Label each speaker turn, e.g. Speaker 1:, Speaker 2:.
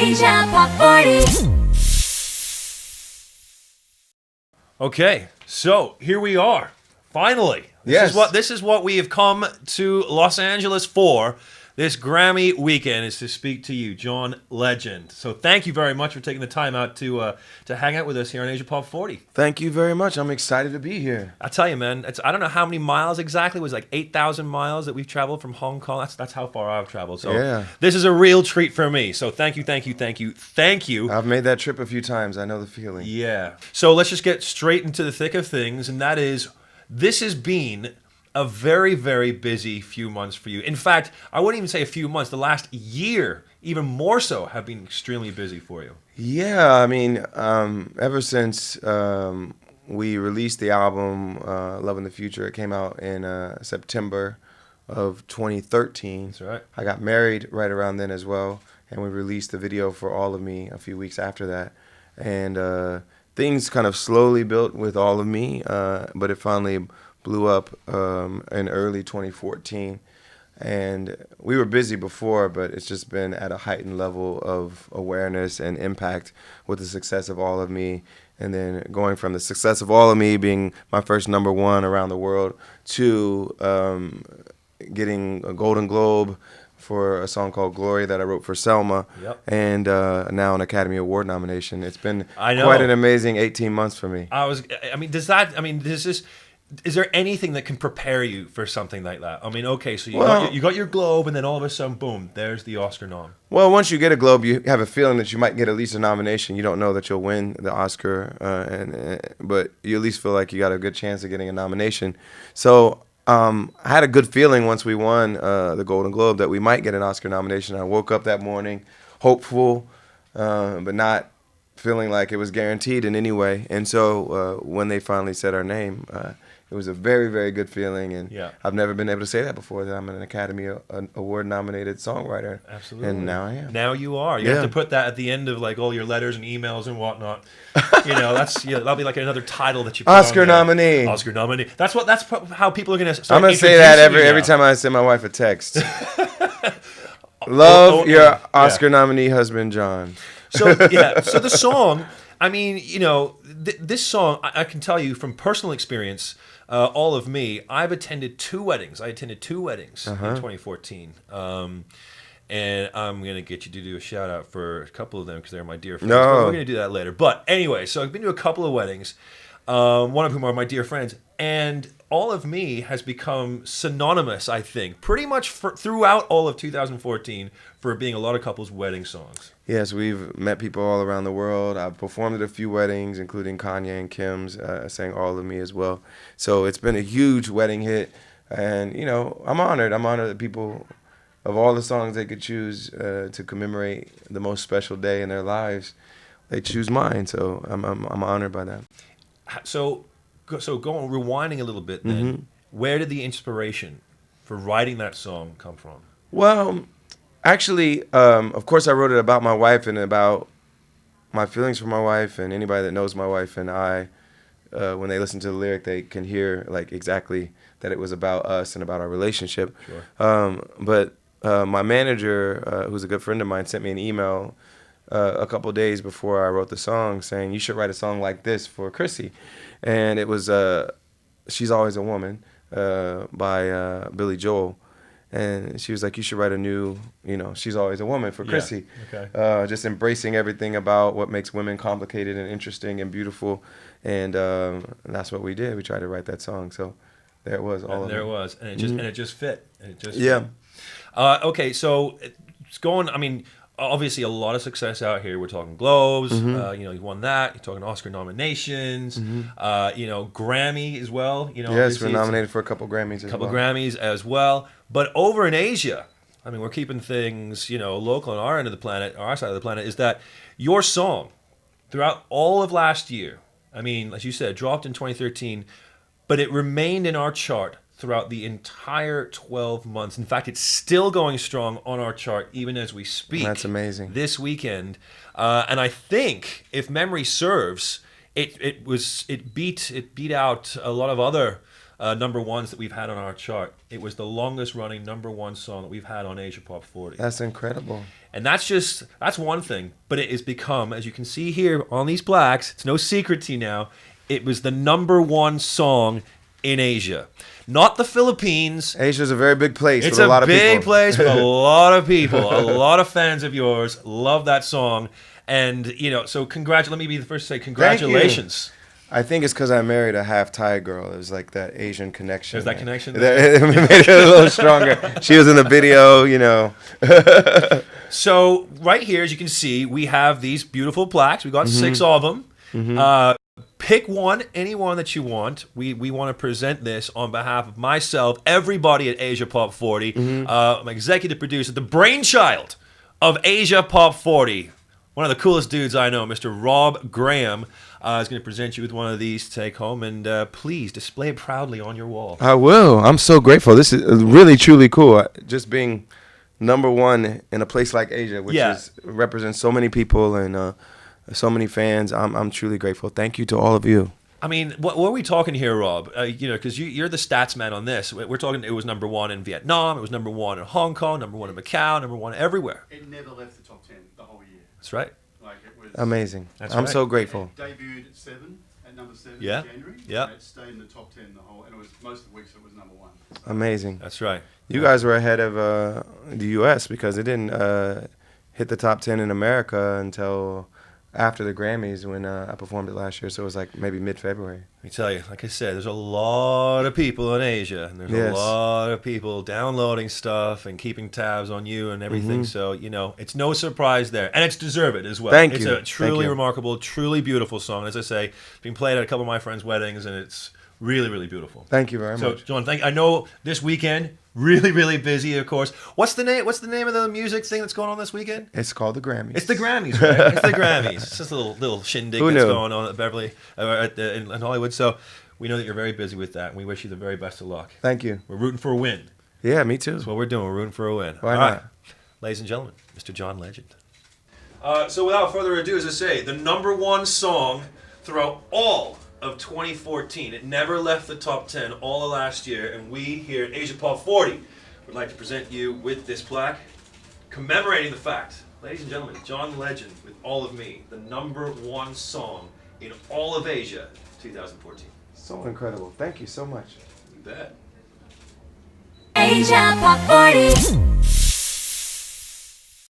Speaker 1: Asia Pop40.
Speaker 2: Okay, so here we are. Finally. This is what we have come to Los Angeles for. This Grammy weekend is to speak to you, John Legend. So thank you very much for taking the time out to hang out with us here on Asia Pop40.
Speaker 3: Thank you very much. I'm excited to be here.
Speaker 2: I tell you, man, I don't know how many miles exactly. It was like 8,000 miles that we've traveled from Hong Kong. That's how far I've traveled. So
Speaker 3: yeah.
Speaker 2: This is a real treat for me. So thank you.
Speaker 3: I've made that trip a few times. I know the feeling.
Speaker 2: Yeah. So let's just get straight into the thick of things, and that is, this has been a very, very busy few months for you. In fact, I wouldn't even say a few months. The last year, even more so, have been extremely busy for you.
Speaker 3: Yeah, I mean, ever since we released the album, Love in the Future, it came out in September of 2013.
Speaker 2: That's right.
Speaker 3: I got married right around then as well, and we released the video for All of Me a few weeks after that. And things kind of slowly built with All of Me, but it finally blew up in early 2014, and we were busy before, but it's just been at a heightened level of awareness and impact with the success of All of Me, and then going from the success of All of Me being my first #1 around the world to getting a Golden Globe for a song called Glory that I wrote for Selma,
Speaker 2: Yep.
Speaker 3: and now an Academy Award nomination. It's been
Speaker 2: I know.
Speaker 3: quite an amazing 18 months for me.
Speaker 2: Is there anything that can prepare you for something like that? I mean, okay, so you got your Globe, and then all of a sudden, boom, there's the Oscar nom.
Speaker 3: Well, once you get a Globe, you have a feeling that you might get at least a nomination. You don't know that you'll win the Oscar, but you at least feel like you got a good chance of getting a nomination. So I had a good feeling once we won the Golden Globe that we might get an Oscar nomination. I woke up that morning hopeful, but not feeling like it was guaranteed in any way. And so when they finally said our name, it was a very, very good feeling, and
Speaker 2: yeah.
Speaker 3: I've never been able to say that before, that I'm an Academy Award-nominated songwriter.
Speaker 2: Absolutely.
Speaker 3: And now I am.
Speaker 2: Now you are. You have to put that at the end of like all your letters and emails and whatnot. That'll be like another title that you put
Speaker 3: Oscar
Speaker 2: on there.
Speaker 3: nominee.
Speaker 2: Oscar nominee. That's how people are going to start.
Speaker 3: I'm going to say that every time I send my wife a text. Love your Oscar nominee husband, John.
Speaker 2: So the song, I mean, this song, I can tell you from personal experience, All of Me, I've attended 2 weddings. I attended 2 weddings in 2014. And I'm going to get you to do a shout out for a couple of them because they're my dear friends.
Speaker 3: No.
Speaker 2: But we're going to do that later. But anyway, so I've been to a couple of weddings, one of whom are my dear friends. And All of Me has become synonymous, I think, pretty much throughout all of 2014 for being a lot of couples' wedding songs.
Speaker 3: Yes, we've met people all around the world. I've performed at a few weddings, including Kanye and Kim's, sang All of Me as well. So it's been a huge wedding hit. And, I'm honored. I'm honored that people, of all the songs they could choose to commemorate the most special day in their lives, they choose mine. So I'm honored by that.
Speaker 2: So going rewinding a little bit then, where did the inspiration for writing that song come from?
Speaker 3: Well, actually, of course, I wrote it about my wife and about my feelings for my wife, and anybody that knows my wife and I, when they listen to the lyric, they can hear like exactly that it was about us and about our relationship.
Speaker 2: Sure.
Speaker 3: But my manager, who's a good friend of mine, sent me an email a couple of days before I wrote the song saying, you should write a song like this for Chrissy. And it was She's Always a Woman by Billy Joel. And she was like, you should write a new, She's Always a Woman for Chrissy.
Speaker 2: Yeah. Okay.
Speaker 3: Just embracing everything about what makes women complicated and interesting and beautiful. And that's what we did. We tried to write that song. So there it was.
Speaker 2: And it was. And it just fit.
Speaker 3: Yeah.
Speaker 2: Okay, so it's going, I mean, obviously a lot of success out here. We're talking Globes, you won that. You're talking Oscar nominations, Grammy as well.
Speaker 3: Yes, we're nominated for a couple Grammys as well.
Speaker 2: A couple Grammys as well. But over in Asia, I mean, we're keeping things, local on our end of the planet, our side of the planet, is that your song throughout all of last year, I mean, as you said, dropped in 2013, but it remained in our chart throughout the entire 12 months. In fact, it's still going strong on our chart even as we speak.
Speaker 3: That's amazing.
Speaker 2: This weekend. And I think, if memory serves, it beat out a lot of other number ones that we've had on our chart. It was the longest running number one song that we've had on Asia Pop 40.
Speaker 3: That's incredible.
Speaker 2: And that's one thing. But it has become, as you can see here on these plaques, it's no secret to you now, it was the number one song in Asia. Not the Philippines.
Speaker 3: Asia's a very big place
Speaker 2: It's
Speaker 3: with a lot of people.
Speaker 2: It's a big place with a lot of people. A lot of fans of yours love that song. And, so let me be the first to say congratulations.
Speaker 3: I think it's because I married a half Thai girl. It was like that Asian connection.
Speaker 2: There's that connection?
Speaker 3: It made it a little stronger. She was in the video,
Speaker 2: So right here, as you can see, we have these beautiful plaques. We got 6 of them. Pick one, any one that you want. We want to present this on behalf of myself, everybody at Asia Pop 40, my executive producer, the brainchild of Asia Pop 40. One of the coolest dudes I know, Mr. Rob Graham, is going to present you with one of these to take home, and please display it proudly on your wall.
Speaker 3: I will. I'm so grateful. This is really, truly cool. Just being number one in a place like Asia, which represents so many people and so many fans. I'm truly grateful. Thank you to all of you.
Speaker 2: I mean, what are we talking here, Rob? Because you're the stats man on this. We're talking. It was number one in Vietnam. It was number one in Hong Kong. Number one in Macau. Number one everywhere.
Speaker 4: It never left the top 10 the whole year.
Speaker 2: That's right.
Speaker 4: Like it was
Speaker 3: Amazing. I'm
Speaker 2: right.
Speaker 3: so grateful.
Speaker 4: It debuted at number 7
Speaker 2: Yeah.
Speaker 4: in January.
Speaker 2: Yeah.
Speaker 4: And it stayed in the top 10 the whole, and it was most of the weeks it was number 1.
Speaker 3: Amazing.
Speaker 2: That's right.
Speaker 3: You guys were ahead of the U.S. because it didn't hit the top 10 in America until after the Grammys when I performed it last year. So it was like maybe mid-February.
Speaker 2: Let me tell you, like I said, there's a lot of people in Asia, and there's a lot of people downloading stuff and keeping tabs on you and everything. So, it's no surprise there. And it's deserved as well.
Speaker 3: Thank
Speaker 2: it's
Speaker 3: you.
Speaker 2: a truly remarkable, truly beautiful song. As I say, it's been played at a couple of my friends' weddings, and it's really, really beautiful.
Speaker 3: Thank you very much.
Speaker 2: So, John, I know this weekend, really, really busy, of course. What's the name of the music thing that's going on this weekend?
Speaker 3: It's called the Grammys.
Speaker 2: It's the Grammys, right? It's the Grammys. It's just a little shindig
Speaker 3: Who
Speaker 2: that's
Speaker 3: knew?
Speaker 2: going on at Beverly, in Hollywood. So we know that you're very busy with that, and we wish you the very best of luck.
Speaker 3: Thank you.
Speaker 2: We're rooting for a win.
Speaker 3: Yeah, me too.
Speaker 2: That's what we're doing. We're rooting for a win.
Speaker 3: Why
Speaker 2: All
Speaker 3: not?
Speaker 2: right. Ladies and gentlemen, Mr. John Legend. So without further ado, as I say, the number one song throughout all of 2014. It never left the top 10 all of last year, and we here at Asia Pop 40 would like to present you with this plaque commemorating the fact, ladies and gentlemen, John Legend with All of Me, the number one song in all of Asia 2014.
Speaker 3: So incredible. Thank you so much.
Speaker 2: You bet.
Speaker 1: Asia Pop 40.